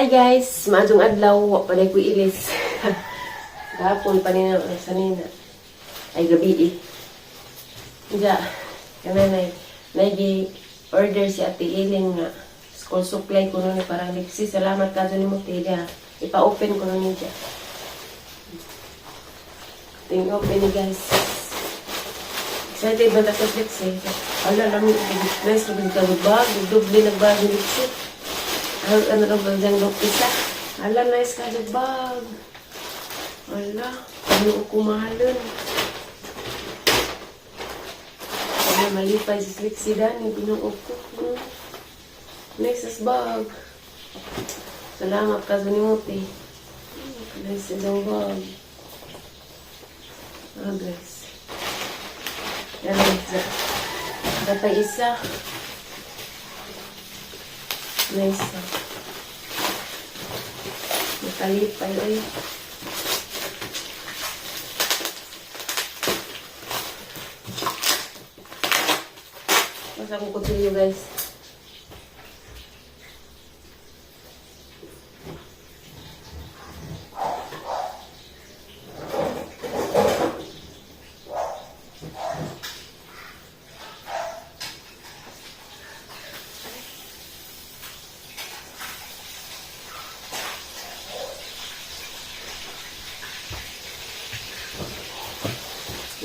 Hi guys, maadong adlaw, wa pa ko ilis. Gapon pa nina sanina. Ay gabi eh. Diya, kananay, nagi order si Ate Ilin nga school supply ko nun parang lipsi. Salamat ka doon mo tiga. Ipa-open ko nun niya. Tingin open ni guys. Excited ba ta sa lipsi? Ala namin, nice na bin ka doble nagbago lipsi. Ano lang ba dyan ng isa? Ala, nice ka the bag. Ala, ano ko kumahalon. Ala, malipay si Slick si Dani. Binuok ko. Nice as bag. Salamat ka sa nimuti. Nice as ang bag. Ah, guys. Yan ang isa. Datay isa. Nice. Makalipay ay. Mas ako kutsilyo guys.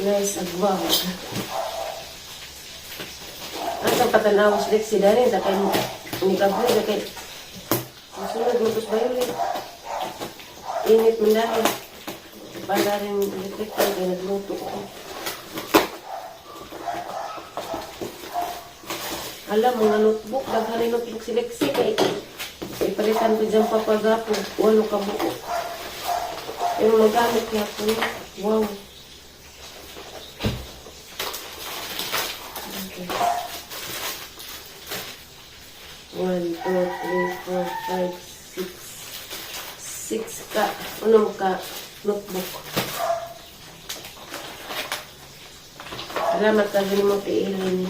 Nice, agwag. Ang patanaw Slick si Dani, sa kayo umikaboy, sa kayo masunod mo ba yun eh. Init mo dahil. Para rin electric fan, kaya nagluto ko. Alam, mga notebook, dagharin notebook si Lexi, kaya ipalitan ko dyan papagapo, 8 ka buko. Pero magamit niya ako. Wow. 1, 2, 3, 4, 5, 6 ka, unong ka notebook. Salamat ka din mo kay Ilin.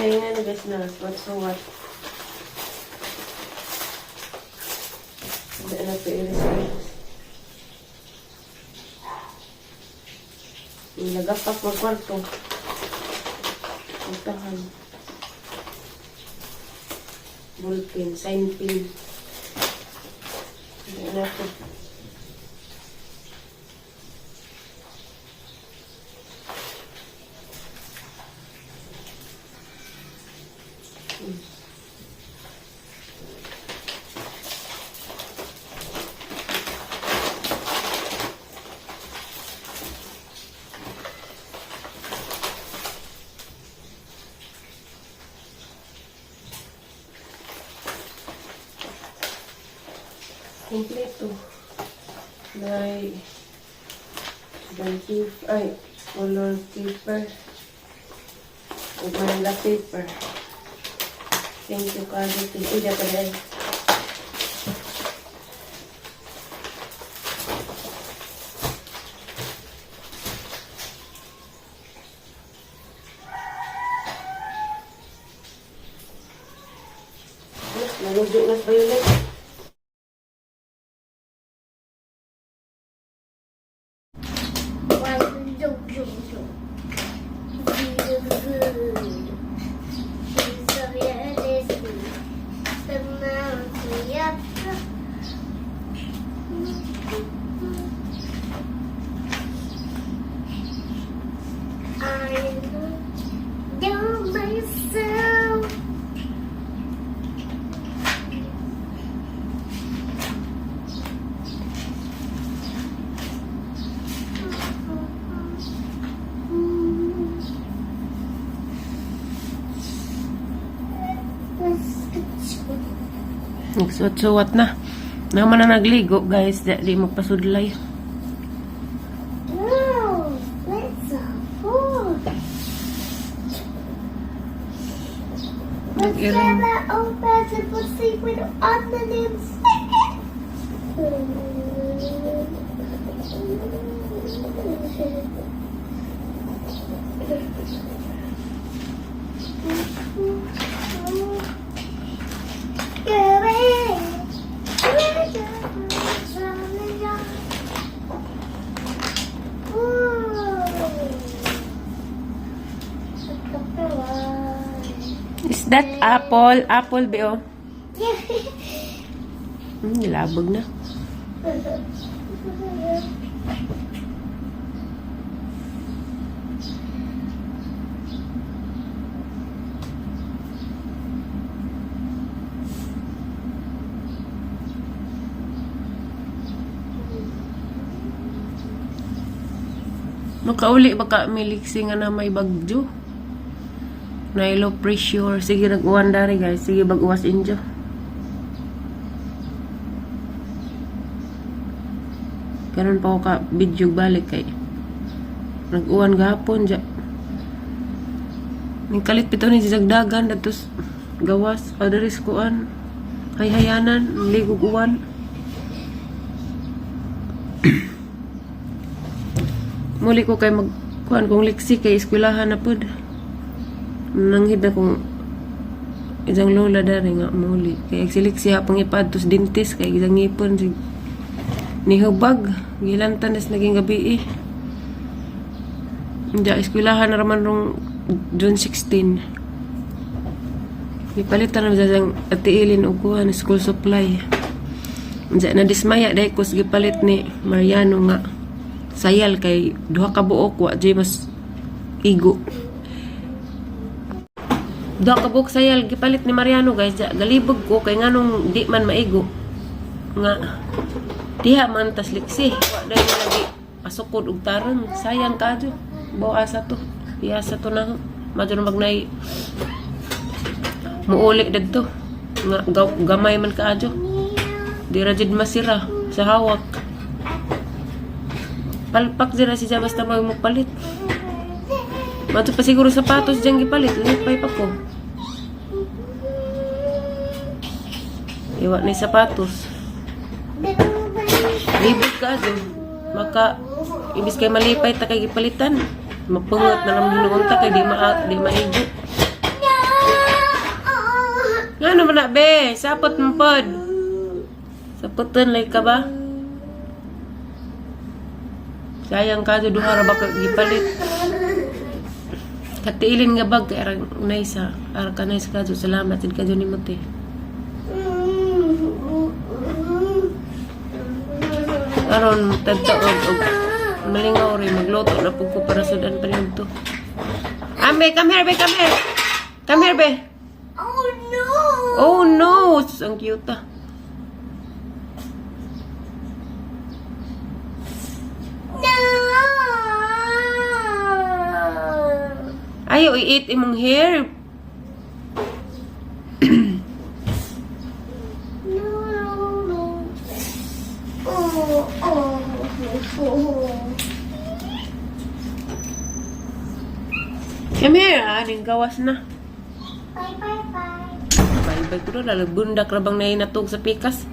Ngayon na guys na, what so what? Hindi na po i-reserve. Nagapak mo kwarto. Utahan. Ballpen, sign pin. Hindi na po. Kompleto. May color paper. O Manila paper. Thank you, Carly. Uy, dapat rin. Nalugyo na sa violet. Nagsuwat-suwat na. Naman na nagligo, guys. Di magpasudlay. Wow, that's a food. earring. Open to sleep with on the lips. Is that apple? Apple, Beo? Labog na. Makauli baka miliksi nga na may bagyo. Na low pressure. Sige, nag-uwan dari guys. Sige, bag-uwas injo. Karon pa ako ka video balik kay nag-uwan gahapon dya. Ningkalit pito ni sisagdagan datos gawas. Adaris kuan. Hayhayanan. Ligog uwan. Muli ko kay magkuhan kong liksi kay eskwelahan na pod. Nanghid na kong isang lola dari nga muli. Kay agsiliksi hapang ipadtos dentist kay isang ngipon si nihubag. Gilantanas naging gabi eh. Diya eskwelahan na raman rong June 16. Gipalitan na sa atiilin o kuhan school supply. Diya na dismaya dahil kus gipalit ni Mariano nga sayal kay duha ka buok wa jay mas igo. Duha ka buok sayal gipalit ni Mariano guys. Galibog ko kay nganong di man maigo. Nga diha man tas liksi. Wa dai na lagi pasukod og tarong. Sayang kadyo. Bawa asa to. Iyasa to na. Madyo na magnay muuli dagto. Nga gamay man kadyo. Di ra jud masira sa hawak. Palpak dira siya basta mo palit. Mato pa siguro sapatos diyang gipalit. Lipay pa ko. Iwa na sapatos. Libog ka dyan. Maka, ibis kay malipay ta kay gipalitan. Mapungot na lang hinuon ta kay di maigo. Nga naman na be. Sapot mo pod. Sapotan lay ka ba? Sayang ka duha ra ba gipalit. Katiilin nga bag kay arang naisa. Ara ka naisa ka salamat din ka ni mote. Aron tagtaog og malingaw rin magluto na pug ko para sudan pa rin to. Ambe, come here be, come here. Come here be. Oh no! Oh no, ang cute ah. Ayaw i-eat imong hair. Come here, aning gawas na. Bye bye bye. Bye-bye ko na, lalabundak rabang na inatog sa pikas.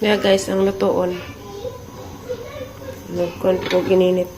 Yeah guys, ang lutoon. Nagkuhan ko gininit.